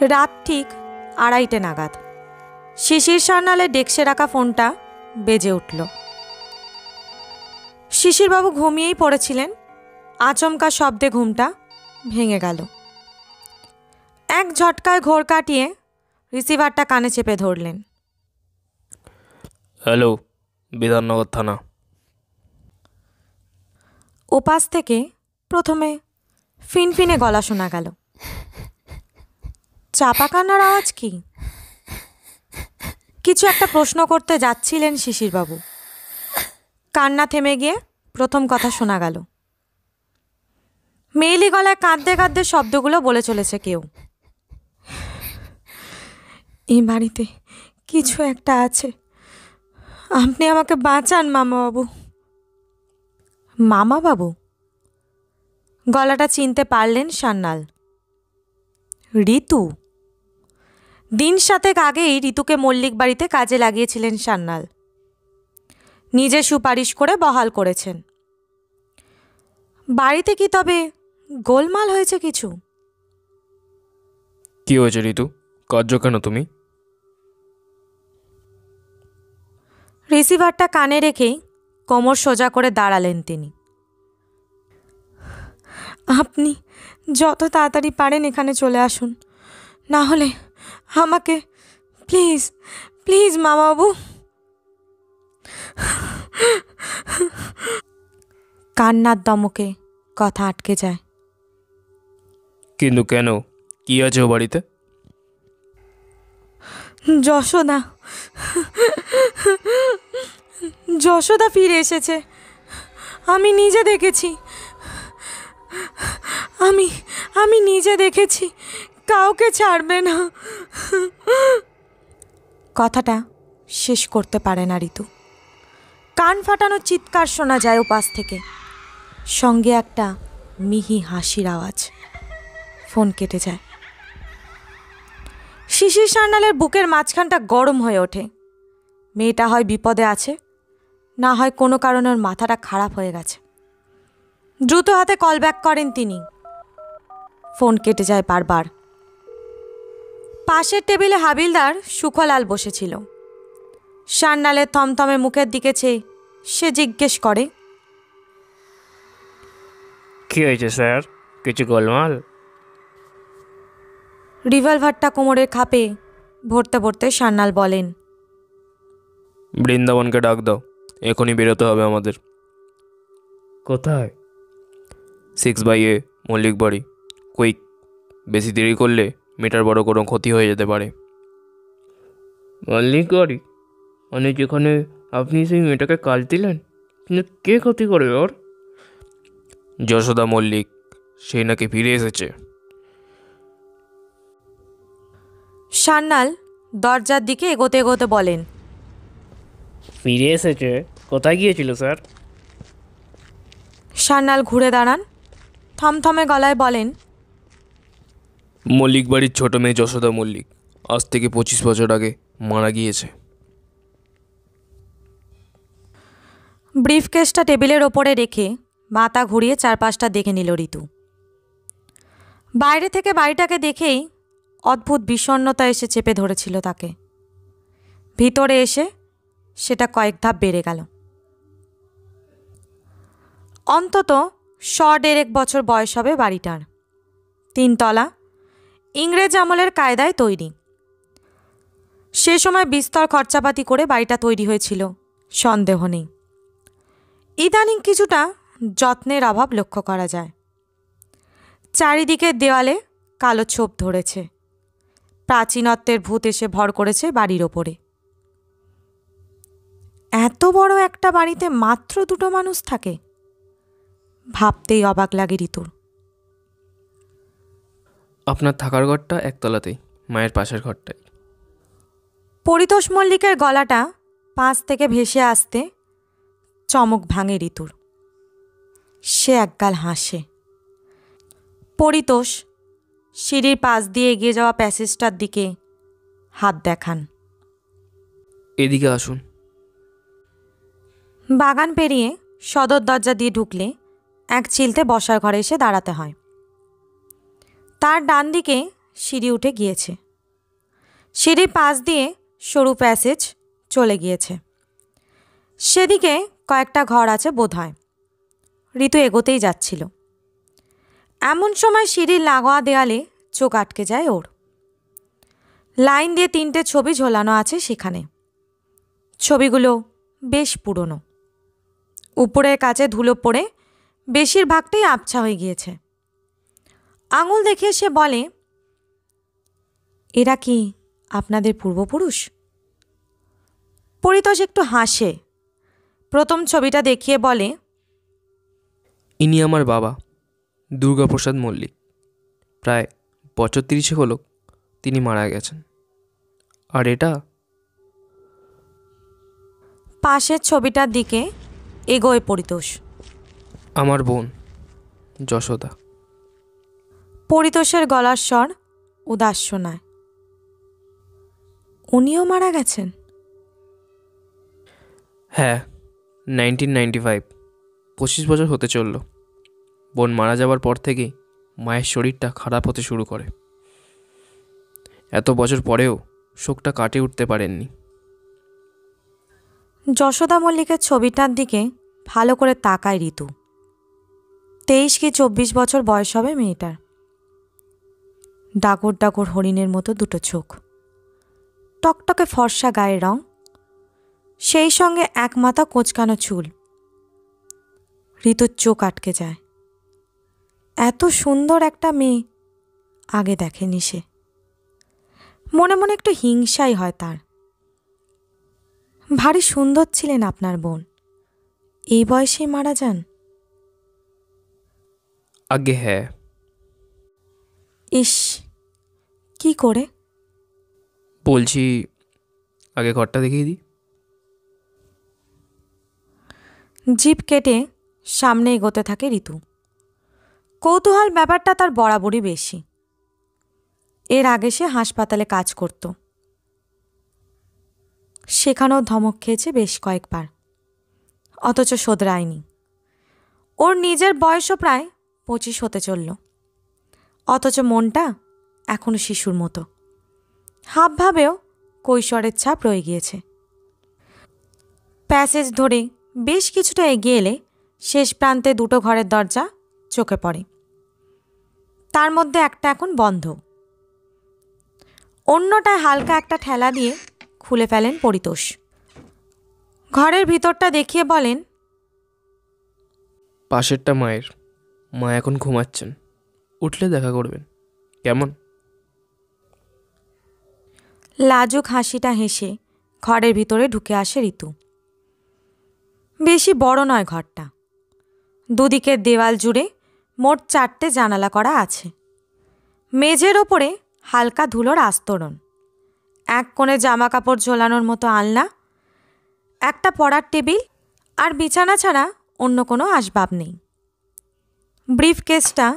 রাত ঠিক 2:30 নাগাদ শিশির সান্যালের ডেস্কে রাখা ফোনটা বেজে উঠল। শিশিরবাবু ঘুমিয়েই পড়েছিলেন। আচমকা শব্দে ঘুমটা ভেঙে গেল। এক ঝটকায় ঘোর কাটিয়ে রিসিভারটা কানে চেপে ধরলেন। হ্যালো, বিধাননগর থানা। ওপাশ থেকে প্রথমে ফিনফিনে গলা শোনা গেল। চাপা কান্নার আওয়াজ কি? কিছু একটা প্রশ্ন করতে যাচ্ছিলেন শিশিরবাবু। কান্না থেমে গিয়ে প্রথম কথা শোনা গেল। মেয়েলি গলায় কাঁদতে কাঁদতে শব্দগুলো বলে চলেছে কেউ। এই বাড়িতে কিছু একটা আছে, আপনি আমাকে বাঁচান মামাবাবু। মামাবাবু? গলাটা চিনতে পারলেন সান্যাল। ঋতু। দিন 7 আগেই ঋতুকে মল্লিক বাড়িতে কাজে লাগিয়েছিলেন সান্যাল। নিজে সুপারিশ করে বহাল করেছেন। বাড়িতে কি তবে গোলমাল হয়েছে কিছু? কি হয়েছে ঋতু? কার্য কেন তুমি? রিসিভারটা কানে রেখেই কোমর সোজা করে দাঁড়ালেন তিনি। আপনি যত তাড়াতাড়ি পারেন এখানে চলে আসুন, না হলে আমাকে প্লিজ প্লিজ মামাবাবু। কান্নার দমকে কথা আটকে যায়। কিন্তু কেন? কি আছে ও বাড়িতে? যশোদা, যশোদা ফিরে এসেছে। আমি নিজে দেখেছি, আমি নিজে দেখেছি। কাউকে ছাড়বে না। কথাটা শেষ করতে পারে না ঋতু। কান ফাটানো চিৎকার শোনা যায় ওপাশ থেকে, সঙ্গে একটা মিহি হাসির আওয়াজ। ফোন কেটে যায়। শিশির সান্যালের বুকের মাঝখানটা গরম হয়ে ওঠে। মেয়েটা হয় বিপদে আছে, না হয় কোনো কারণে ওর মাথাটা খারাপ হয়ে গেছে। দ্রুত হাতে কল ব্যাক করেন তিনি। ফোন কেটে যায় বারবার। পাশের টেবিলে হাবিলদার সুখলাল বসেছিল। সান্যালের থমথমে মুখের দিকে চেয়ে সে জিজ্ঞেস করে, কি হয়েছে স্যার? কিছু গোলমাল? রিভলভারটা কোমরের খাপে ভরতে ভরতে সান্যাল বলেন, বৃন্দাবনকে ডাক দাও, এখনই বেরোতে হবে আমাদের। কোথায়? 6/A মল্লিক বাড়ি। কুইক, বেশি দেরি করলে মেয়েটার বড় কোনো ক্ষতি হয়ে যেতে পারে। মল্লিক বাড়ি মানে যেখানে আপনি সেই মেয়েটাকে কাল দিলেন? কিন্তু কে ক্ষতি করে ওর? যশোদা মল্লিক, সেই নাকি ফিরে এসেছে। সান্যাল দরজার দিকে এগোতে এগোতে বলেন, ফিরে এসেছে? কোথায় গিয়েছিল স্যার? সান্যাল ঘুরে দাঁড়ান, থমথমে গলায় বলেন, মল্লিক বাড়ির ছোট মেয়ে যশোদা মল্লিক আজ থেকে 25 বছর আগে মারা গিয়েছে। ব্রিফকেসটা টেবিলের ওপরে রেখে মাথা ঘুরিয়ে চারপাশটা দেখে নিল ঋতু। বাইরে থেকে বাড়িটাকে দেখেই অদ্ভুত বিষণ্ণতা এসে চেপে ধরেছিল তাকে। ভিতরে এসে সেটা কয়েক ধাপ বেড়ে গেল। অন্তত 100-1.5 বছর বয়স হবে বাড়িটার। 3 তলা, ইংরেজ আমলের কায়দায় তৈরি। সে সময় বিস্তর খরচাপাতি করে বাড়িটা তৈরি হয়েছিল, সন্দেহ নেই। ইদানিং কিছুটা যত্নের অভাব লক্ষ্য করা যায়। চারিদিকের দেওয়ালে কালো ছোপ ধরেছে। প্রাচীনত্বের ভূত এসে ভর করেছে বাড়ির ওপরে। এত বড় একটা বাড়িতে মাত্র 2টো মানুষ থাকে, ভাবতেই অবাক লাগে ঋতুর। আপনার থাকার ঘরটা একতলাতেই, মায়ের পাশের ঘরটাই। পরিতোষ মল্লিকের গলাটা পাশ থেকে ভেসে আসতে চমক ভাঙে ঋতুর। সে একগাল হাসে। পরিতোষ সিঁড়ির পাশ দিয়ে এগিয়ে যাওয়া প্যাসেজটার দিকে হাত দেখান। এদিকে আসুন। বাগান পেরিয়ে সদর দরজা দিয়ে ঢুকলে এক চিলতে বসার ঘরে এসে দাঁড়াতে হয়। তার ডান দিকে সিঁড়ি উঠে গিয়েছে। সিঁড়ির পাশ দিয়ে সরু প্যাসেজ চলে গিয়েছে। সেদিকে কয়েকটা ঘর আছে বোধহয়। ঋতু এগোতেই যাচ্ছিল। এমন সময় সিঁড়ির লাগোয়া দেয়ালে চোখ আটকে যায় ওর। লাইন দিয়ে 3টে ছবি ঝোলানো আছে সেখানে। ছবিগুলো বেশ পুরনো। উপরের কাছে ধুলো পড়ে বেশিরভাগটাই আবছা হয়ে গিয়েছে। আঙুল দেখিয়ে সে বলে, এরা কি আপনাদের পূর্বপুরুষ? পরিতোষ একটু হাসে। প্রথম ছবিটা দেখিয়ে বলে, ইনি আমার বাবা, দুর্গাপ্রসাদ মল্লিক। প্রায় বছর 30 হলো তিনি মারা গেছেন। আর এটা? পাশের ছবিটার দিকে এগোয় পরিতোষ। আমার বোন যশোদা। পরিতোষের গলার স্বর উদাস শোনায়। উনিও মারা গেছেন? হ্যাঁ, 1995, 25 বছর হতে চলল। বোন মারা যাওয়ার পর থেকেই মায়ের শরীরটা খারাপ হতে শুরু করে। এত বছর পরেও শোকটা কাটিয়ে উঠতে পারেননি। যশোদা মল্লিকের ছবিটার দিকে ভালো করে তাকায় ঋতু। 23 কি 24 বছর বয়স হবে মেয়েটার। ডাগর ডাগর হরিণের মতো দুটো চোখ, টকটকে ফর্সা গায়ের রং, সেই সঙ্গে এক মাথা কোঁচকানো চুল। ঋতুর চোখ আটকে যায়। এত সুন্দর একটা মেয়ে আগে দেখেনি সে। মনে মনে একটু হিংসাই হয় তার। ভারী সুন্দর ছিলেন আপনার বোন, এই বয়সেই মারা যান? আগে হ্যাঁ। ইস, কি করে? বলছি, আগে ঘরটা দেখিয়ে দিই। জিভ কেটে সামনে এগোতে থাকে ঋতু। কৌতূহল ব্যাপারটা তার বরাবরই বেশি। এর আগে সে হাসপাতালে কাজ করত। সেখানেও ধমক খেয়েছে বেশ কয়েকবার, অথচ শোধরায়নি। ওর নিজের বয়সও প্রায় 25 হতে চলল, অথচ মনটা এখনো শিশুর মতো। হাবভাবেও কৈশোরের ছাপ রয়ে গিয়েছে। প্যাসেজ ধরে বেশ কিছুটা এগিয়ে এলে শেষ প্রান্তে দুটো ঘরের দরজা চোখে পড়ে। তার মধ্যে একটা এখন বন্ধ, অন্যটায় হালকা একটা ঠেলা দিয়ে খুলে ফেলেন পরিতোষ। ঘরের ভিতরটা দেখিয়ে বলেন, পাশেরটা মায়ের। মা এখন ঘুমাচ্ছেন, উঠলে দেখা করবেন কেমন? লাজুক হাসিটা হেসে ঘরের ভিতরে ঢুকে আসে ঋতু। বেশি বড় নয় ঘরটা। দুদিকের দেওয়াল জুড়ে মোট 4টে জানালা করা আছে। মেঝের ওপরে হালকা ধুলোর আস্তরণ, এক কোণে জামা কাপড় ঝোলানোর মতো আলনা, একটা পড়ার টেবিল, আর বিছানা ছাড়া অন্য কোনো আসবাব নেই। ব্রিফকেসটা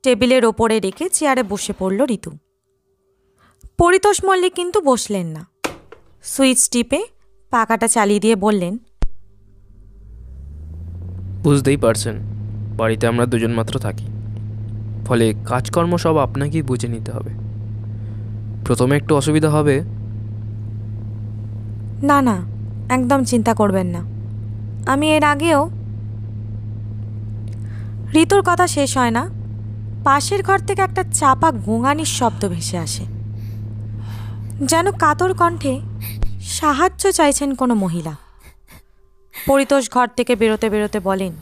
টেবিলের ওপরে রেখে চেয়ারে বসে পড়ল ঋতু। পরিতোষ মল্লিক কিন্তু বসলেন না। সুইচ টিপে পাখাটা চালিয়ে দিয়ে বললেন, বুঝতেই পারছেন, বাড়িতে আমরা দুজন মাত্র থাকি, ফলে কাজকর্ম সব আপনাকেই বুঝে নিতে হবে। প্রথমে একটু অসুবিধা হবে। না না, একদম চিন্তা করবেন না, আমি এর আগেও। ঋতুর কথা শেষ হয় না, পাশের ঘর থেকে একটা চাপা গোঙানির শব্দ ভেসে আসে, যেন কাতর কণ্ঠে সাহায্য চাইছেন কোনো মহিলা। পরিতোষ ঘর থেকে বেরোতে বেরোতে বলেন,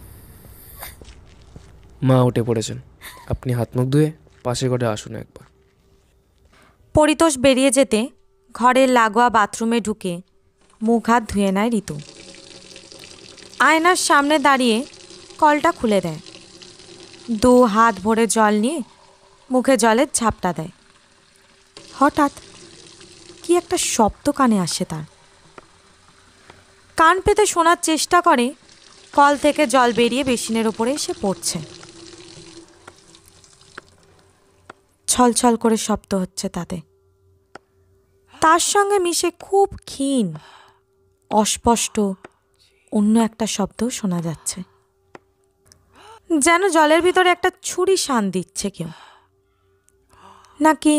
মা উঠে পড়েছেন, আপনি হাত মুখ ধুয়ে পাশের ঘরে আসুন একবার। পরিতোষ বেরিয়ে যেতে ঘরের লাগোয়া বাথরুমে ঢুকে মুখ হাত ধুয়ে নেয় ঋতু। আয়নার সামনে দাঁড়িয়ে কলটা খুলে দেয়। 2 হাত ভরে জল নিয়ে মুখে জলের ঝাপটা দেয়। হঠাৎ কি একটা শব্দ কানে আসে তার। কান পেতে শোনার চেষ্টা করে। কল থেকে জল বেরিয়ে বেসিনের ওপরে এসে পড়ছে। ছলছল করে শব্দ হচ্ছে তাতে। তার সঙ্গে মিশে খুব ক্ষীণ, অস্পষ্ট অন্য একটা শব্দ শোনা যাচ্ছে, যেন জলের ভিতরে একটা ছুরি শান দিচ্ছে কেউ, নাকি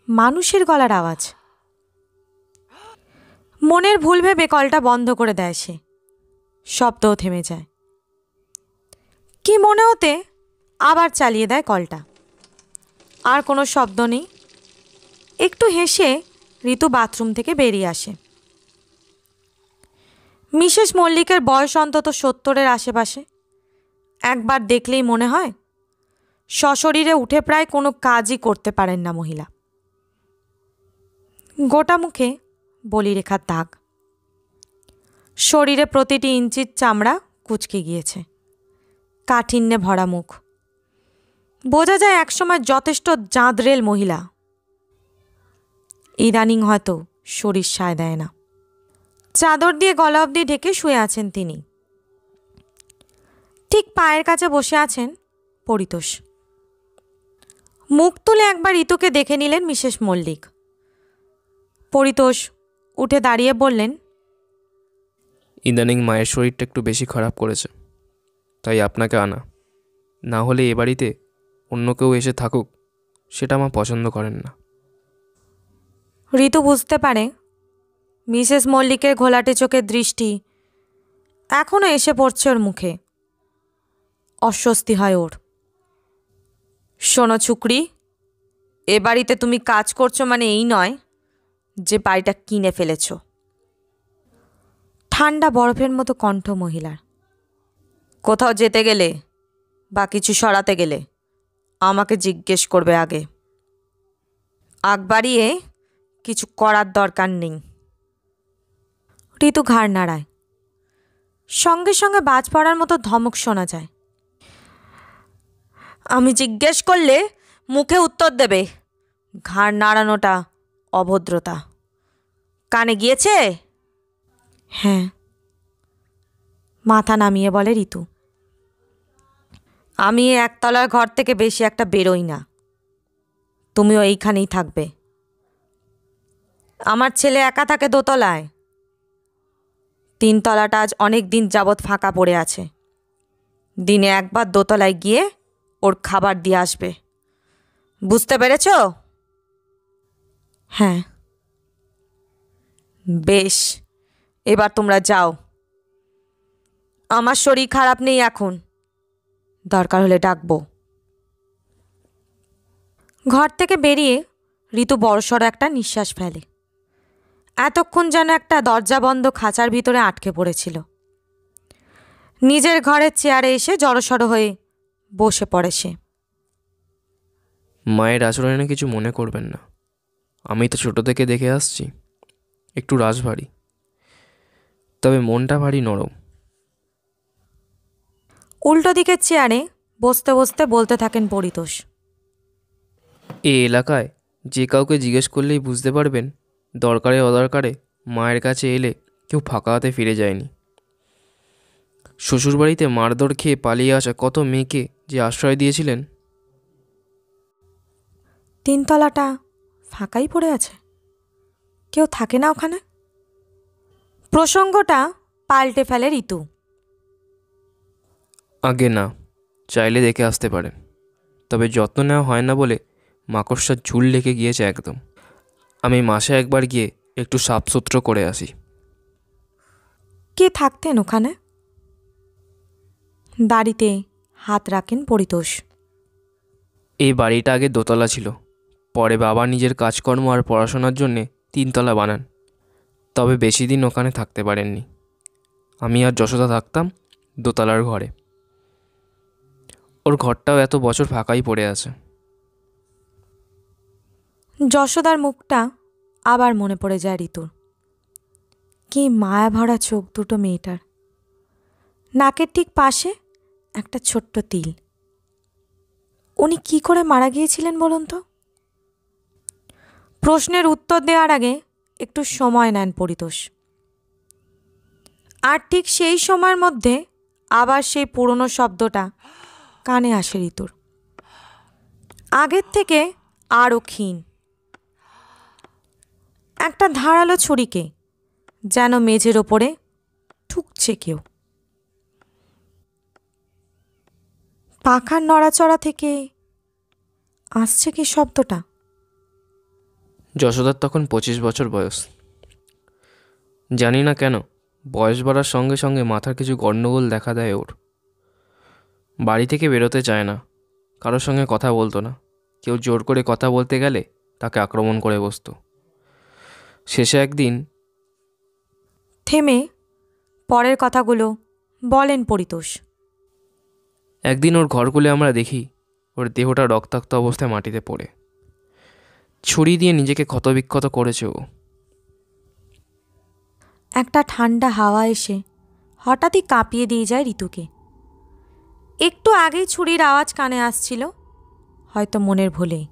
মানুষের গলার আওয়াজ। মনের ভুল ভেবে কলটা বন্ধ করে দেয় সে। শব্দও থেমে যায়। কি মনে হতে আবার চালিয়ে দেয় কলটা। আর কোনো শব্দ নেই। একটু হেসে ঋতু বাথরুম থেকে বেরিয়ে আসে। মিসেস মল্লিকের বয়স অন্তত 70-এর আশেপাশে। একবার দেখলেই মনে হয় সশরীরে উঠে প্রায় কোনো কাজই করতে পারেন না মহিলা। গোটা মুখে বলিরেখার দাগ। শরীরে প্রতিটি ইঞ্চির চামড়া কুঁচকে গিয়েছে। কাঠিন্যে ভরা মুখ। বোঝা যায় একসময় যথেষ্ট জাঁদরেল মহিলা। ইদানিং হয়তো শরীর সায় দেয় না। চাদর দিয়ে গলা অবধি ঢেকে শুয়ে আছেন তিনি। ঠিক পায়ের কাছে বসে আছেন পরিতোষ। মুখ তুলে একবার ঋতুকে দেখে নিলেন মিসেস মল্লিক। পরিতোষ উঠে দাঁড়িয়ে বললেন, ইদানিং মায়ের শরীরটা একটু বেশি খারাপ করেছে, তাই আপনাকে আনা। না হলে এ বাড়িতে অন্য কেউ এসে থাকুক, সেটা মা পছন্দ করেন না। ঋতু বুঝতে পারে মিসেস মল্লিকের ঘোলাটে চোখের দৃষ্টি এখনও এসে পড়ছে ওর মুখে। অস্বস্তি হয় ওর। শোনো ছুকরি, এ বাড়িতে তুমি কাজ করছো মানে এই নয় যে বাড়িটা কিনে ফেলেছ। ঠান্ডা বরফের মতো কণ্ঠ মহিলার। কোথাও যেতে গেলে বা কিছু সরাতে গেলে আমাকে জিজ্ঞেস করবে আগে। আগ বাড়িয়ে কিছু করার দরকার নেই। ঋতু ঘাড় নাড়ায়। সঙ্গে সঙ্গে বাজ পড়ার মতো ধমক শোনা যায়। আমি জিজ্ঞেস করলে মুখে উত্তর দেবে। ঘাড় নাড়ানোটা অভদ্রতা। কানে গিয়েছে? হ্যাঁ, মাথা নামিয়ে বলে ঋতু। আমি একতলার ঘর থেকে বেশি একটা বেরোই না। তুমিও এইখানেই থাকবে। আমার ছেলে একা থাকে দোতলায়। 3 তলাটা আজ অনেক দিন যাবৎ ফাঁকা পড়ে আছে। দিনে একবার দোতলায় গিয়ে ওর খাবার দিয়ে আসবে। বুঝতে পেরেছ? হ্যাঁ। বেশ, এবার তোমরা যাও। আমার শরীর খারাপ নেই এখন, দরকার হলে ডাকবো। ঘর থেকে বেরিয়ে ঋতু বড়সড় একটা নিঃশ্বাস ফেলে। এতক্ষণ যেন একটা দরজা বন্ধ খাঁচার ভিতরে আটকে পড়েছিল। নিজের ঘরের চেয়ারে এসে জড়সড় হয়ে বসে পড়ে সে। মায়ের আচরণে কিছু মনে করবেন না। আমি তো ছোট থেকে দেখে আসছি, একটু রাশভারী, তবে মনটা ভারী নরম। উল্টো দিকের চেয়ারে বসতে বসতে বলতে থাকেন পরিতোষ। এই এলাকায় যে কাউকে জিজ্ঞেস করলেই বুঝতে পারবেন, দরকারে অদরকারে মায়ের কাছে এলে কেউ ফাঁকা হাতে ফিরে যায়নি। শ্বশুরবাড়িতে মারধর খেয়ে পালিয়ে আসা কত মেয়েকে যে আশ্রয় দিয়েছিলেন। 3 তলাটা ফাঁকাই পড়ে আছে, কেউ থাকে না ওখানে? প্রসঙ্গটা পাল্টে ফেলে ঋতু। আগে না, চাইলে দেখে আসতে পারেন, তবে যত্ন নেওয়া হয় না বলে মাকড়সার ঝুল লেগে গিয়েছে একদম। আমি মাসে একবার গিয়ে একটু সাফসুতরো করে আসি। কে থাকতেন ওখানে? দাড়িতে হাত রাখেন পরিতোষ। এই বাড়িটা আগে দোতলা ছিল, পরে বাবা নিজের কাজকর্ম আর পড়াশোনার জন্যে 3 তলা বানান। তবে বেশি দিন ওখানে থাকতে পারেননি। আমি আর যশোদা থাকতাম দোতলার ঘরে। ওর ঘরটাও এত বছর ফাঁকাই পড়ে আছে। যশোদার মুখটা আবার মনে পড়ে যায় ঋতুর। কি মায়া ভরা চোখ দুটো মেয়েটার। নাকের ঠিক পাশে একটা ছোট্ট তিল। উনি কি করে মারা গিয়েছিলেন বলুন তো? প্রশ্নের উত্তর দেওয়ার আগে একটু সময় নেন পরিতোষ। আর ঠিক সেই সময়ের মধ্যে আবার সেই পুরনো শব্দটা কানে আসে ঋতুর। আগের থেকে আরও ক্ষীণ। একটা ধারালো ছুরিকে যেন মেঝের ওপরে ঠুকছে কেউ। পাখার নড়াচড়া থেকে আসছে কি শব্দটা? যশোদার তখন 25 বছর বয়স। জানি না কেন বয়স বাড়ার সঙ্গে সঙ্গে মাথার কিছু গণ্ডগোল দেখা দেয় ওর। বাড়ি থেকে বেরোতে চায় না, কারোর সঙ্গে কথা বলতো না, কেউ জোর করে কথা বলতে গেলে তাকে আক্রমণ করে বসতো। শেষে একদিন থেমে পরের কথাগুলো বলেন পরিতোষ। ওর ঘর খুলে আমরা দেখি ওর দেহটা রক্তাক্ত অবস্থায় মাটিতে পড়ে। ছুরি দিয়ে নিজেকে ক্ষতবিক্ষত করেছে ও। একটা ঠান্ডা হাওয়া এসে হঠাৎই কাঁপিয়ে দিয়ে যায় ঋতুকে। একটু আগেই ছুরির আওয়াজ কানে আসছিল, হয়তো মনের ভুলেই।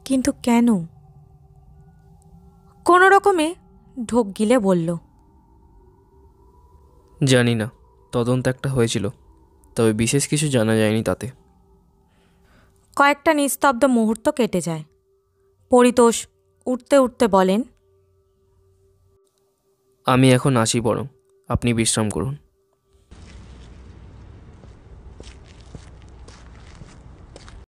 কিন্তু কেন? কোনো রকমে ঢোক গিলে বলল, জানি না, তদন্ত একটা হয়েছিল, তবে বিশেষ কিছু জানা যায়নি তাতে। কয়েকটা নিস্তব্ধ মুহূর্ত কেটে যায়। পরিতোষ উঠতে উঠতে বলেন, আমি এখন আসি, বরং আপনি বিশ্রাম করুন।